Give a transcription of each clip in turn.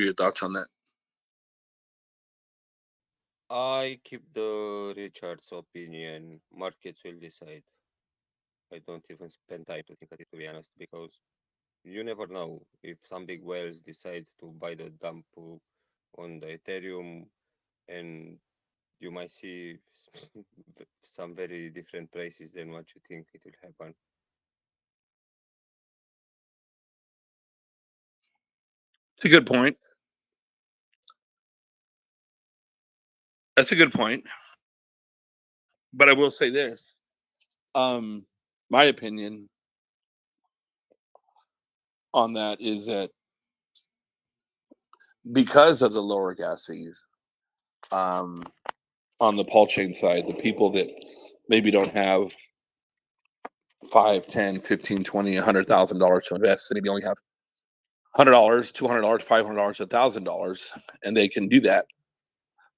your thoughts on that? I keep the Richard's opinion. Markets will decide. I don't even spend time to think at it, to be honest, because you never know if some big whales decide to buy the dump on the Ethereum, and you might see some very different prices than what you think it will happen. It's a good point. That's a good point. But I will say this. Um, my opinion on that is that because of the lower gas fees, um, on the Pulsechain side, the people that maybe don't have 5, 10, 15, 20, $100,000 to invest, and maybe only have $100, $200, $500, $1,000, and they can do that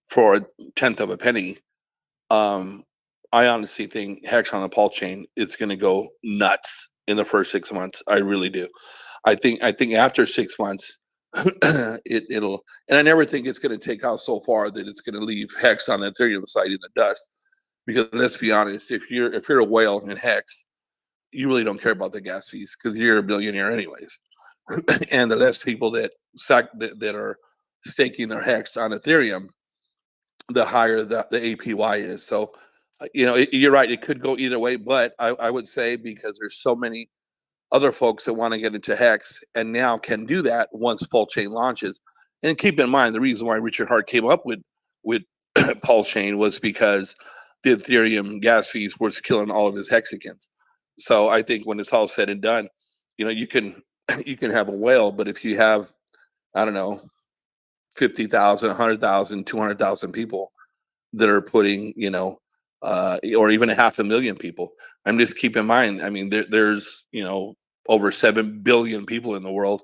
for a tenth of a penny. Um, I honestly think Hex on the Pulsechain is going to go nuts in the first 6 months. I really do. I think after 6 months, it'll, and I never think it's going to take out so far that it's going to leave Hex on the Ethereum side in the dust. Because let's be honest, if you're a whale in Hex, you really don't care about the gas fees because you're a billionaire anyways. And the less people that are staking their Hex on Ethereum, the higher the APY is. So, you're right. It could go either way, but I would say because there's so many other folks that want to get into Hex and now can do that once Pulsechain launches. And keep in mind, the reason why Richard Hart came up with Pulsechain was because the Ethereum gas fees were killing all of his hexagons. So I think when it's all said and done, you can you can have a whale, but if you have, I don't know, 50,000, 100,000, 200,000 people that are putting, or even a half a million people. I'm just keep in mind. I mean, there's over 7 billion people in the world,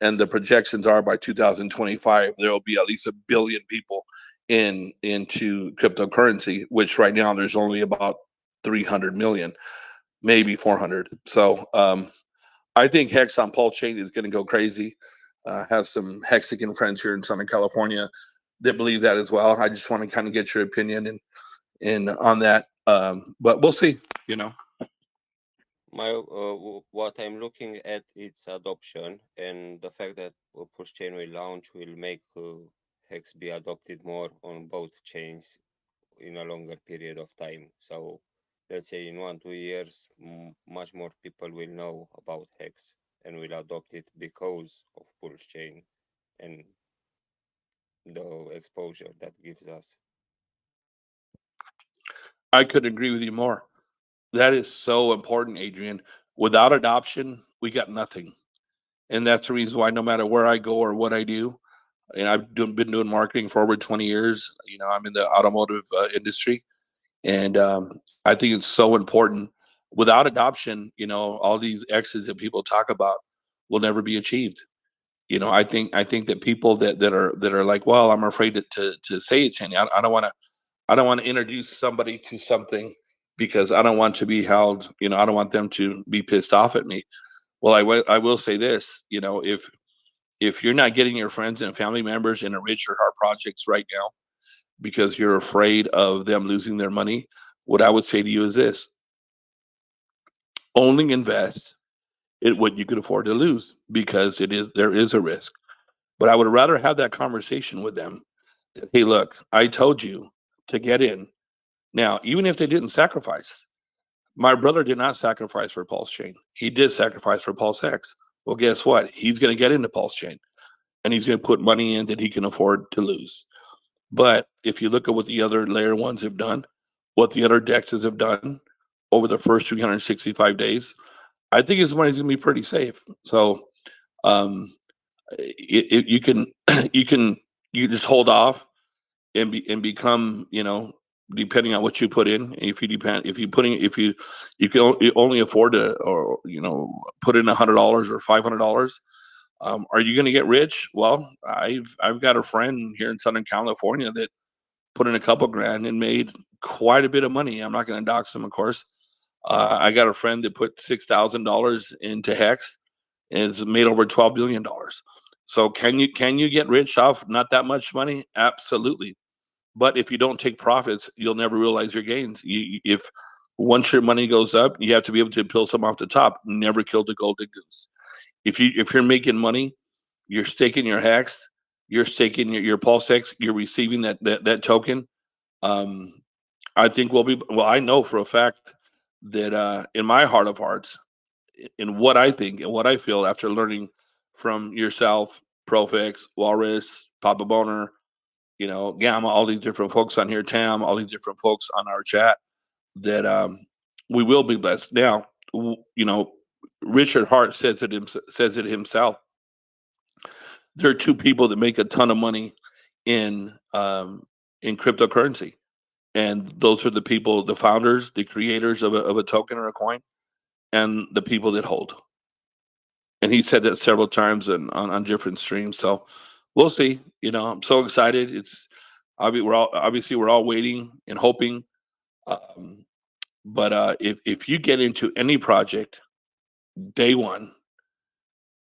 and the projections are by 2025 there will be at least a billion people into cryptocurrency, which right now there's only about 300 million, maybe 400. So I think Hex on Pulsechain is going to go crazy. Have some Hexagon friends here in Southern California that believe that as well. I just want to kind of get your opinion and on that. But we'll see. You know, What I'm looking at its adoption, and the fact that push chain will launch will make Hex be adopted more on both chains in a longer period of time. So let's say in 1 2 years, much more people will know about Hex and will adopt it because of push chain and the exposure that gives us. I couldn't agree with you more. That is so important, Adrian. Without adoption, we got nothing, and that's the reason why no matter where I go or what I do, and been doing marketing for over 20 years. I'm in the automotive industry, and I think it's so important. Without adoption, all these X's that people talk about will never be achieved. I think that people that are like, well, I'm afraid to say it, Channy. I don't want to introduce somebody to something because I don't want to be held. I don't want them to be pissed off at me. Well, I will say this. If you're not getting your friends and family members into Richard Heart projects right now because you're afraid of them losing their money, what I would say to you is this: only invest in what you can afford to lose because there is a risk. But I would rather have that conversation with them that, hey, look, I told you to get in. Now, even if they didn't sacrifice, my brother did not sacrifice for Pulse Chain. He did sacrifice for Pulse X. Well, guess what? He's going to get into Pulse Chain and he's going to put money in that he can afford to lose. But if you look at what the other layer ones have done, what the other dexes have done over the first 365 days, I think his money's going to be pretty safe. So um, you can you just hold off and become, depending on what you put in. If you can only afford to, or put in $100 or $500. Are you going to get rich? Well, I've got a friend here in Southern California that put in a couple grand and made quite a bit of money. I'm not going to dox him, of course. I got a friend that put $6,000 into Hex and has made over $12 billion. So can you get rich off not that much money? Absolutely. But if you don't take profits, you'll never realize your gains. If once your money goes up, you have to be able to peel some off the top. Never kill the golden goose. If you're making money, you're staking your hex, you're staking your PulseX, you're receiving that token. Um, I think we'll be well. I know for a fact that in my heart of hearts, in what I think and what I feel after learning from yourself, Profix, Walrus, Papa Boner, Gamma, all these different folks on here, Tam, all these different folks on our chat, that we will be blessed. Now, Richard Hart says it himself. There are two people that make a ton of money in cryptocurrency, and those are the people, the founders, the creators of a token or a coin, and the people that hold. And he said that several times on different streams. So we'll see. I'm so excited. We're all waiting and hoping. Um, but if you get into any project day one,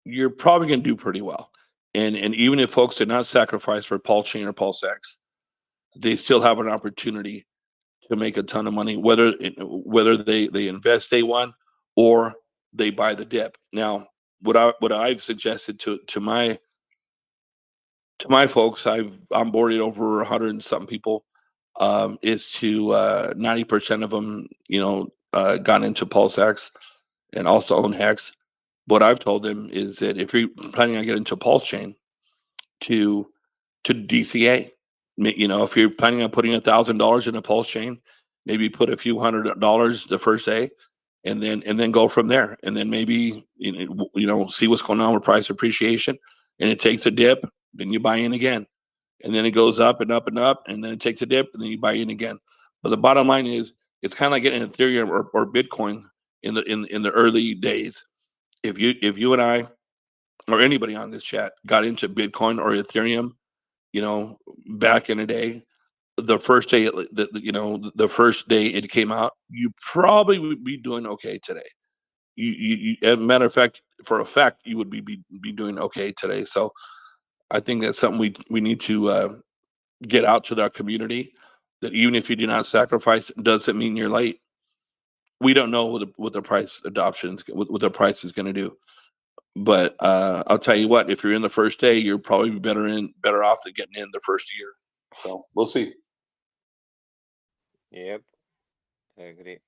you're probably going to do pretty well. And even if folks did not sacrifice for Pulsechain or PulseX, they still have an opportunity to make a ton of money, whether they invest day one or they buy the dip. Now, what I've suggested to my folks, I've onboarded over 100 and something people, is to 90% of them, got into PulseX and also own Hex. What I've told them is that if you're planning on getting into Pulsechain, to DCA. If you're planning on putting $1,000 in a Pulsechain, maybe put a few $100 the first day, and then go from there. And then maybe see what's going on with price appreciation, and it takes a dip, then you buy in again, and then it goes up and up and up, and then it takes a dip, and then you buy in again. But the bottom line is, it's kind of like getting Ethereum or Bitcoin in the early days. If you and I or anybody on this chat got into Bitcoin or Ethereum, back in the day, the first day the first day it came out, you probably would be doing okay today. As a matter of fact, for a fact, you would be doing okay today. So I think that's something we need to get out to our community. That even if you do not sacrifice, doesn't mean you're late. We don't know what the price adoption, what the price is going to do. But I'll tell you what, if you're in the first day, you're probably better off than getting in the first year. So we'll see. Yep, I agree.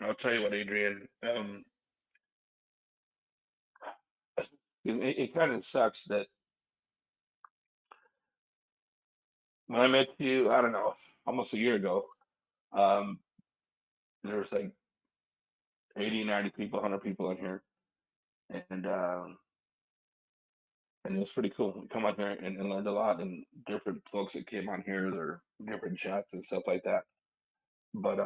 I'll tell you what, Adrian. It kind of sucks that when I met you, I don't know, almost a year ago, um, there was like 80, 90 people, 100 people in here, and um, and it was pretty cool. We come out here and learned a lot, and different folks that came on here, their different chats and stuff like that. But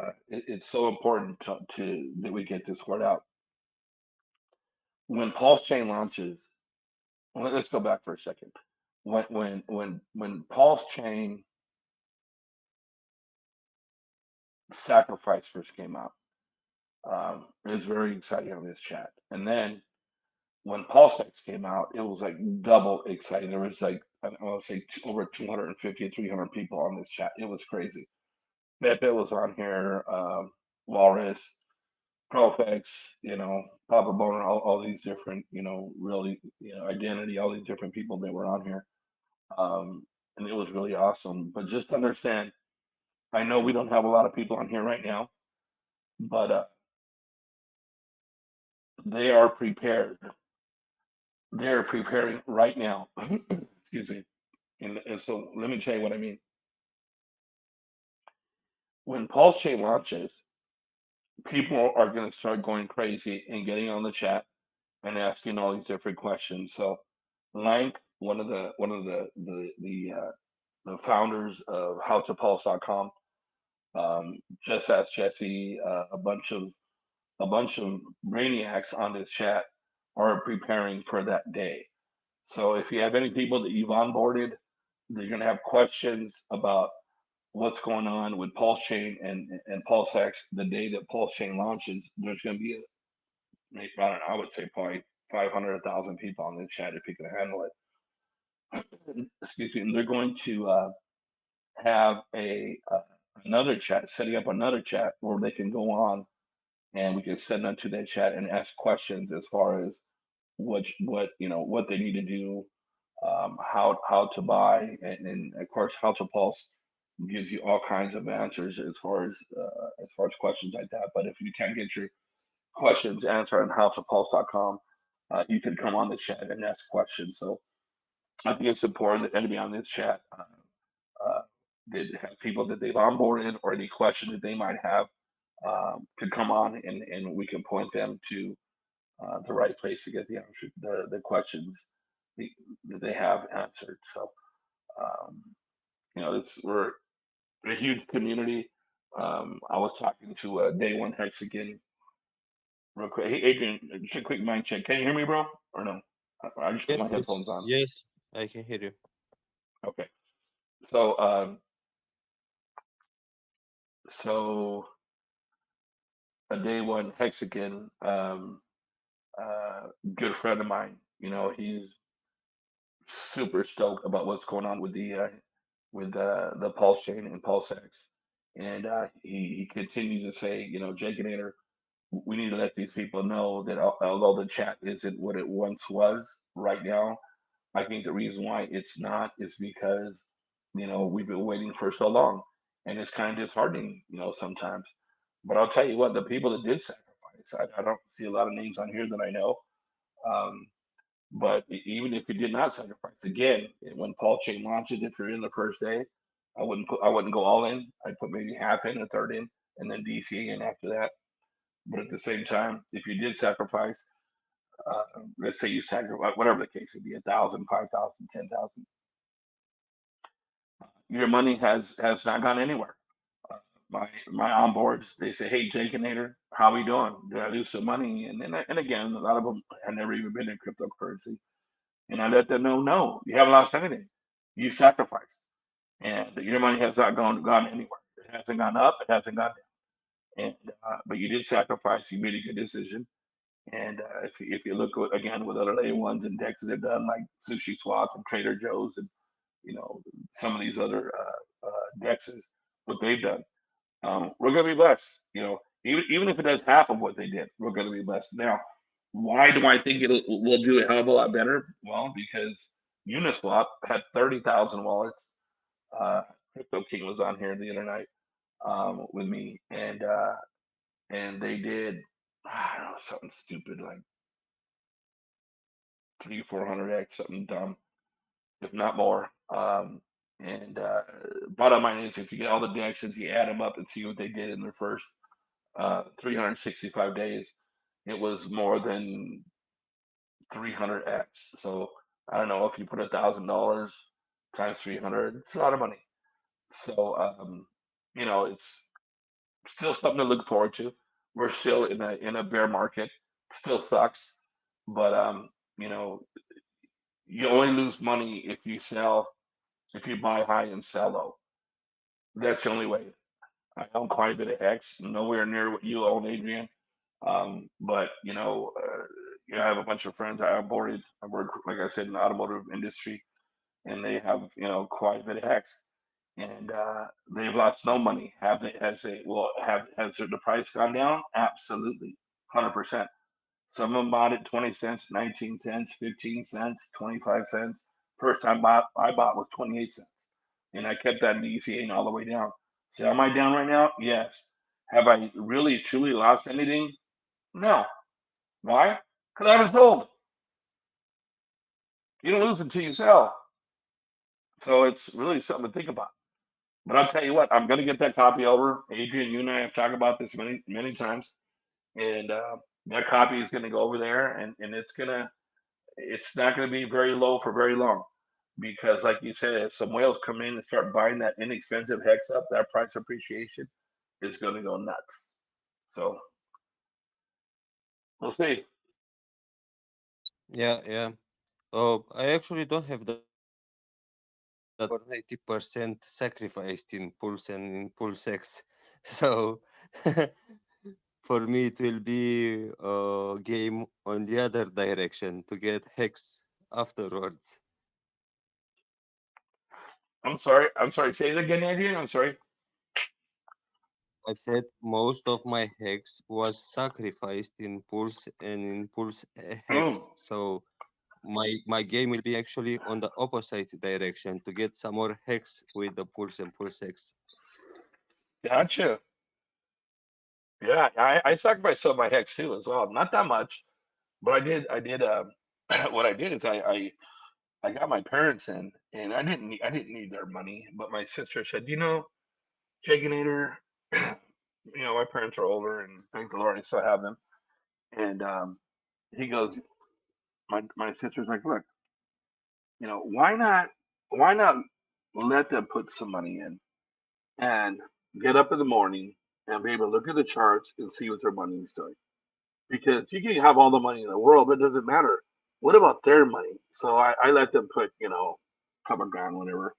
it's so important to that we get this word out. When Pulse Chain launches, well, let's go back for a second. When Pulse Chain Sacrifice first came out, it was very exciting on this chat. And then when PulseX came out, it was like double exciting. There was like I want to say over 250, 300 people on this chat. It was crazy. Pepe was on here, Walrus, Profex, Papa Boner, all these different, really, identity, all these different people that were on here. And it was really awesome. But just understand, I know we don't have a lot of people on here right now, but they are prepared. They're preparing right now. Excuse me. And so let me tell you what I mean. When Pulse Chain launches, people are going to start going crazy and getting on the chat and asking all these different questions. So, Lank, one of the founders of howtopulse.com, just asked Jesse, a bunch of brainiacs on this chat are preparing for that day. So if you have any people that you've onboarded, they're going to have questions about what's going on with Pulse Chain and PulseX the day that Pulse Chain launches. There's going to be maybe, I don't know, I would say probably 500,000 people on the chat if you can handle it. Excuse me. And they're going to have another chat, setting up another chat where they can go on and we can send them to that chat and ask questions as far as what they need to do, how to buy, and of course how to pulse gives you all kinds of answers as far as questions like that. But if you can't get your questions answered on howtopulse.com, you can come on the chat and ask questions. So I think it's important that anybody on this chat uh, that have people that they've onboarded or any questions that they might have could come on and we can point them to the right place to get the answer, the questions the, that they have answered. So, um, we're a huge community. I was talking to Day One Hex again, real quick. Hey, Adrian, just a quick mind check. Can you hear me, bro? Or no? I just put Yes, my yes, headphones on. yes, I can hear you. Okay. So, so a Day One Hex again, good friend of mine. He's super stoked about what's going on with the Pulse chain and PulseX, and he continues to say, Jake and Ader, we need to let these people know that although the chat isn't what it once was right now, I think the reason why it's not is because we've been waiting for so long, and it's kind of disheartening, sometimes. But I'll tell you what, the people that did sacrifice, I don't see a lot of names on here that I know. Um, but even if you did not sacrifice, again, when Paul Chain launches, if you're in the first day, I wouldn't go all in. I'd put maybe half in, a third in, and then DC in after that. But at the same time, if you did sacrifice, let's say you sacrifice whatever the case would be, 1,000, 5,000, 10,000, your money has not gone anywhere. Uh, my onboards, they say, "Hey, Jake and Nader, how we doing? Did I lose some money?" And again, a lot of them had never even been in cryptocurrency. And I let them know, no, you haven't lost anything. You sacrificed, and your money has not gone anywhere. It hasn't gone up. It hasn't gone down. And but you did sacrifice. You made a good decision. And if you look again with other layer ones and decks that have done like Sushi Swap and Trader Joe's and some of these other dexes, what they've done, we're going to be blessed. Even if it does half of what they did, we're going to be blessed. Now, why do I think we'll do a hell of a lot better? Well, because Uniswap had 30,000 wallets. Uh, Crypto King was on here the other night with me, and and they did, I don't know, something stupid like 300-400x, something dumb, if not more. And bottom line is, if you get all the DEXs, you add them up and see what they did in their first 365 days, it was more than 300x. So I don't know, if you put $1,000 times 300, it's a lot of money. So it's still something to look forward to. We're still in a bear market. Still sucks, but you know, you only lose money if you buy high and sell low. That's the only way. I own quite a bit of Hex, nowhere near what you own, Adrian. But I have a bunch of friends I onboarded. I work, like I said, in the automotive industry, and they have quite a bit of Hex, and they've lost no money. Have they? Has the price gone down? Absolutely, 100%. Some of them bought it 20 cents, 19 cents, 15 cents, 25 cents. First time I bought was 28 cents. And I kept that in the ECA all the way down. So am I down right now? Yes. Have I really truly lost anything? No. Why? Because I was sold. You don't lose until you sell. So it's really something to think about. But I'll tell you what, I'm going to get that copy over. Adrian, you and I have talked about this many, many times. And that copy is going to go over there, and it's not going to be very low for very long, because like you said, if some whales come in and start buying that inexpensive hex up, that price appreciation is going to go nuts. So we'll see. Yeah, yeah. Oh, I actually don't have that for 90% sacrificed in Pulse and in PulseX. So for me, it will be a game on the other direction to get Hex afterwards. I'm sorry, say it again, Adrian. I'm sorry. I've said most of my Hex was sacrificed in Pulse and in Pulse Hex. Oh, So my game will be actually on the opposite direction to get some more Hex with the Pulse and PulseX. gotcha. Yeah, I sacrificed some of my hex too as well, not that much, but I did what I did is I got my parents in, and I didn't need their money, but my sister said, Jaginator, my parents are older, and thank the Lord I still have them. And he goes, my sister's like, look, why not let them put some money in and get up in the morning and be able to look at the charts and see what their money is doing. Because you can have all the money in the world, but it doesn't matter. What about their money? So I let them put, a couple grand, whatever,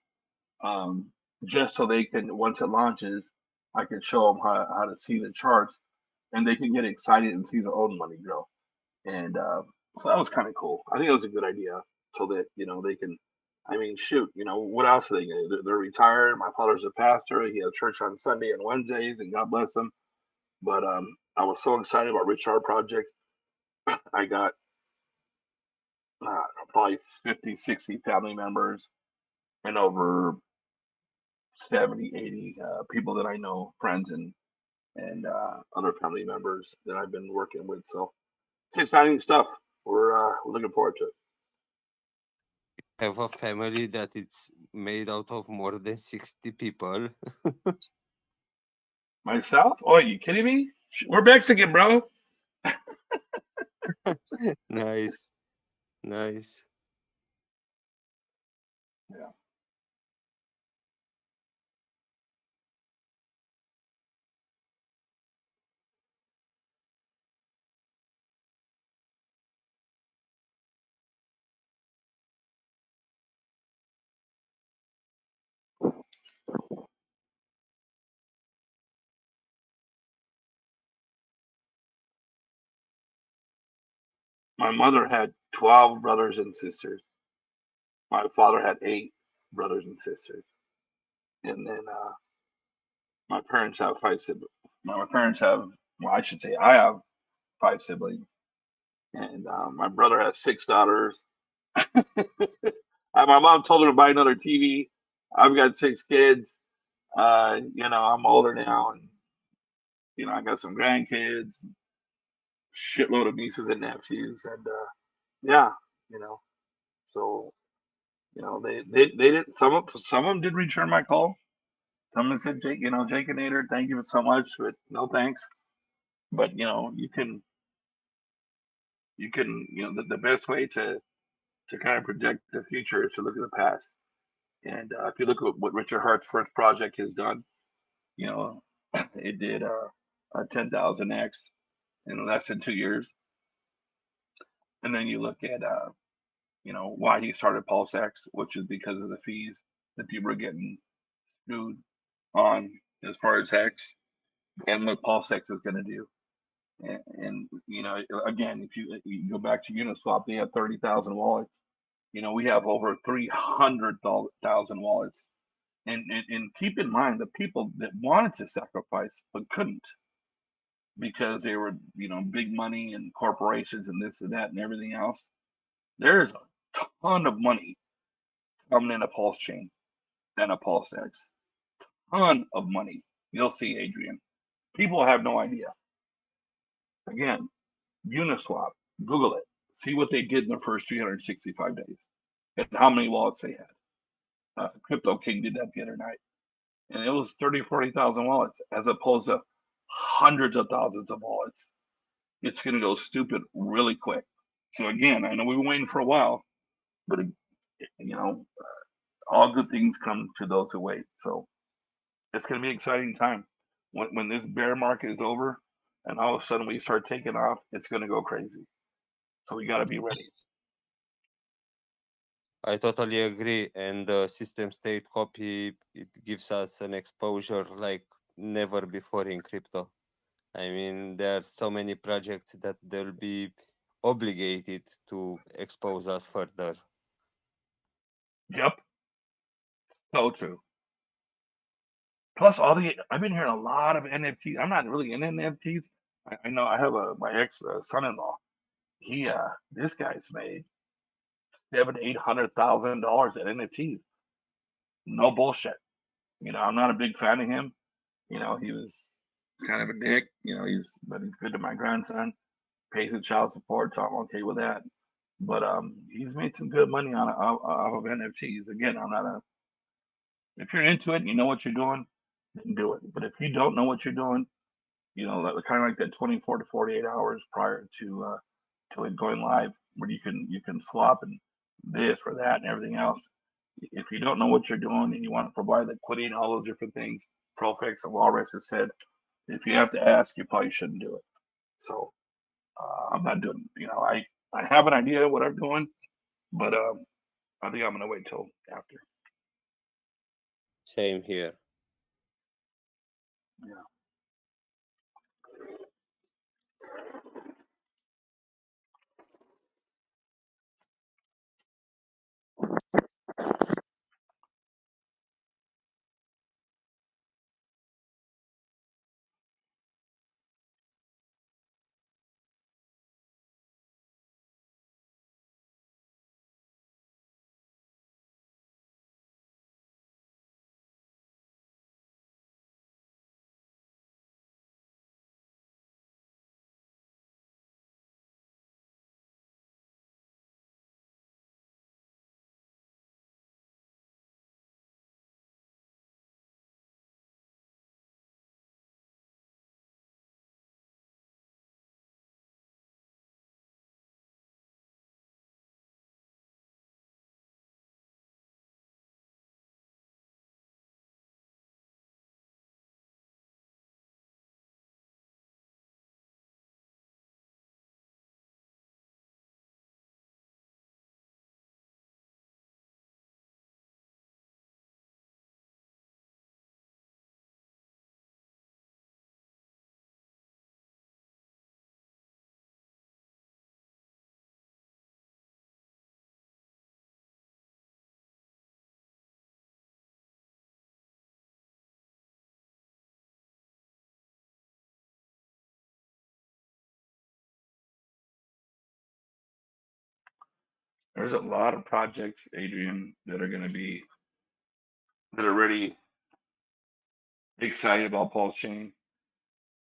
um, just so they can, once it launches, I can show them how to see the charts, and they can get excited and see their own money grow. And so that was kind of cool. I think it was a good idea, so that they can. I mean, shoot, what else are they gonna do? They're retired. My father's a pastor. He has church on Sunday and Wednesdays, and God bless him. But I was so excited about Richard Project. I got probably 50, 60 family members and over 70, 80 people that I know, friends and other family members that I've been working with. So it's exciting stuff. We're looking forward to it. Have a family that it's made out of more than 60 people. Myself? Oh, are you kidding me? We're Mexican, bro. Nice, nice. Yeah. My mother had 12 brothers and sisters. My father had 8 brothers and sisters. And then my parents have 5 siblings. My parents have, well, I should say, I have 5 siblings. And my brother has 6 daughters. My mom told him to buy another TV. I've got 6 kids. I'm older now, and I got some grandkids, shitload of nieces and nephews, and yeah, you know, so they did some of them did return my call. Some of them said, Jake, Jake and Nader, thank you so much, but no thanks. But the best way to kind of project the future is to look at the past. And if you look at what Richard Hart's first project has done, you know, it did a 10,000x in less than 2 years. And then you look at why he started PulseX, which is because of the fees that people are getting screwed on as far as Hex, and what PulseX is going to do. And again, if you go back to Uniswap, they have 30,000 wallets. We have over 300,000 wallets. And keep in mind the people that wanted to sacrifice but couldn't because they were, big money and corporations and this and that and everything else. There's a ton of money coming in a Pulsechain and a PulseX. Ton of money. You'll see, Adrian. People have no idea. Again, Uniswap, Google it. See what they did in the first 365 days and how many wallets they had. Crypto King did that the other night. And it was 30, 40,000 wallets as opposed to hundreds of thousands of wallets. It's going to go stupid really quick. So again, I know we've been waiting for a while, but all good things come to those who wait. So it's going to be an exciting time. When this bear market is over and all of a sudden we start taking off, it's going to go crazy. So we got to be ready. I totally agree. And the system state copy, it gives us an exposure like never before in crypto. I mean, there are so many projects that they'll be obligated to expose us further. Yep. So true. Plus, I've been hearing a lot of NFTs. I'm not really in NFTs. I know I have my ex son-in-law. This guy's made $700,000-800,000 at NFTs. No bullshit. I'm not a big fan of him. He was kind of a dick. But he's good to my grandson. Pays his child support, so I'm okay with that. But he's made some good money off of NFTs. Again, I'm not a. If you're into it, and you know what you're doing, then do it. But if you don't know what you're doing, kind of like that 24 to 48 hours prior to it going live, where you can swap and this or that and everything else. If you don't know what you're doing and you want to provide liquidity and all those different things, Profix and Walrus has said, if you have to ask, you probably shouldn't do it. So I'm not doing. I have an idea of what I'm doing, but I think I'm gonna wait till after. Same here. Yeah. There's a lot of projects, Adrian, that are really excited about Pulsechain.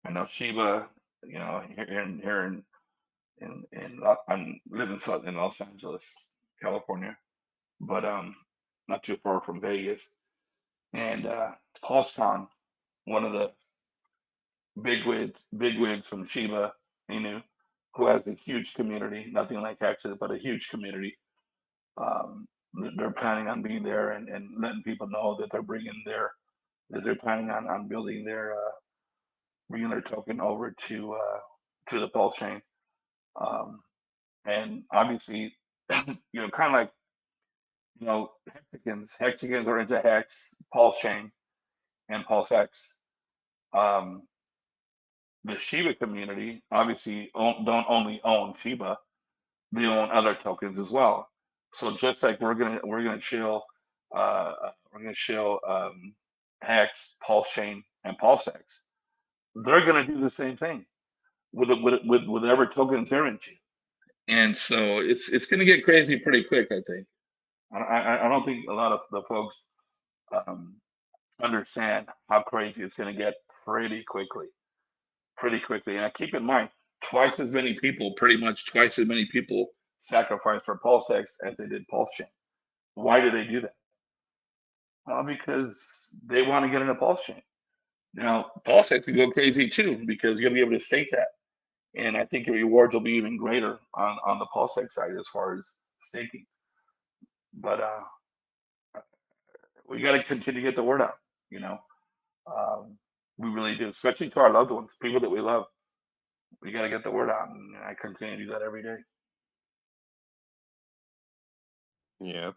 I know Shiba, I live in Los Angeles, California, but not too far from Vegas. And Pulsecon, one of the bigwigs from Shiba Inu, who has a huge community, nothing like Hexes, but a huge community. Um, they're planning on being there and letting people know that they're planning on building bringing their token over to the Pulse chain. Um, and obviously, kind of like, Hexicans are into Hex, Pulse chain, and PulseX. Um, the Shiba community obviously don't only own Shiba, they own other tokens as well. So just like we're gonna shill Hex, Pulse chain, and PulseX, they're gonna do the same thing with whatever tokens they're into. And so it's gonna get crazy pretty quick, I think. I don't think a lot of the folks um, understand how crazy it's gonna get pretty quickly. Pretty quickly. And keep in mind, pretty much twice as many people sacrificed for PulseX as they did Pulse Chain. Why do they do that? Well, because they want to get into Pulse Chain. Now, PulseX can go crazy too because you'll be able to stake that. And I think the rewards will be even greater on the PulseX side as far as staking. But we got to continue to get the word out, you know. Um, we really do, especially to our loved ones, people that we love. We got to get the word out, and I continue to do that every day. Yeah.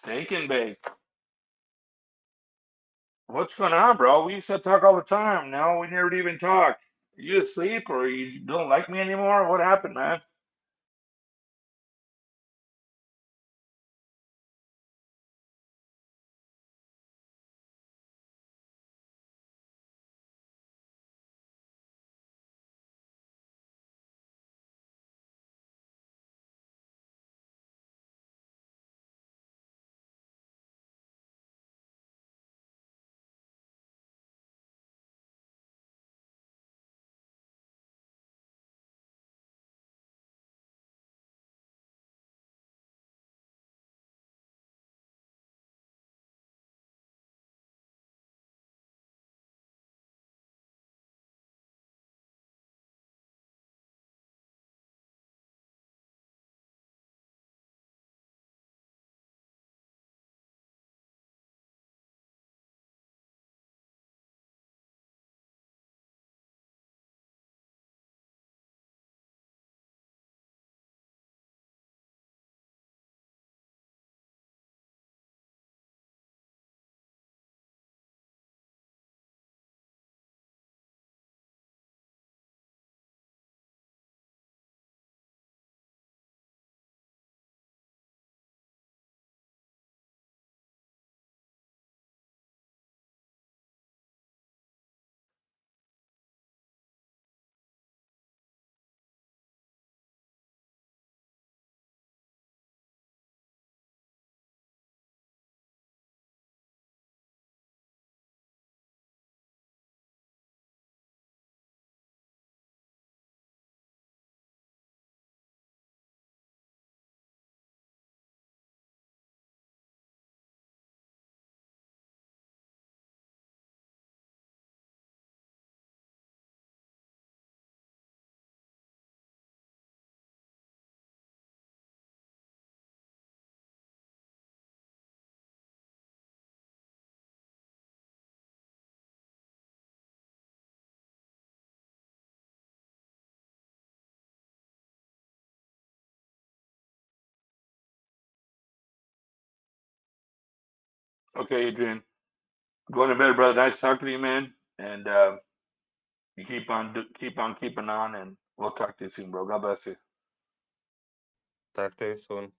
Steak and bake. What's going on, bro? We used to talk all the time. Now we never even talk. You asleep or you don't like me anymore? What happened, man? Okay, Adrian. Going to bed, brother. Nice talking to you, man. And you keep on keeping on, and we'll talk to you soon, bro. God bless you. Talk to you soon.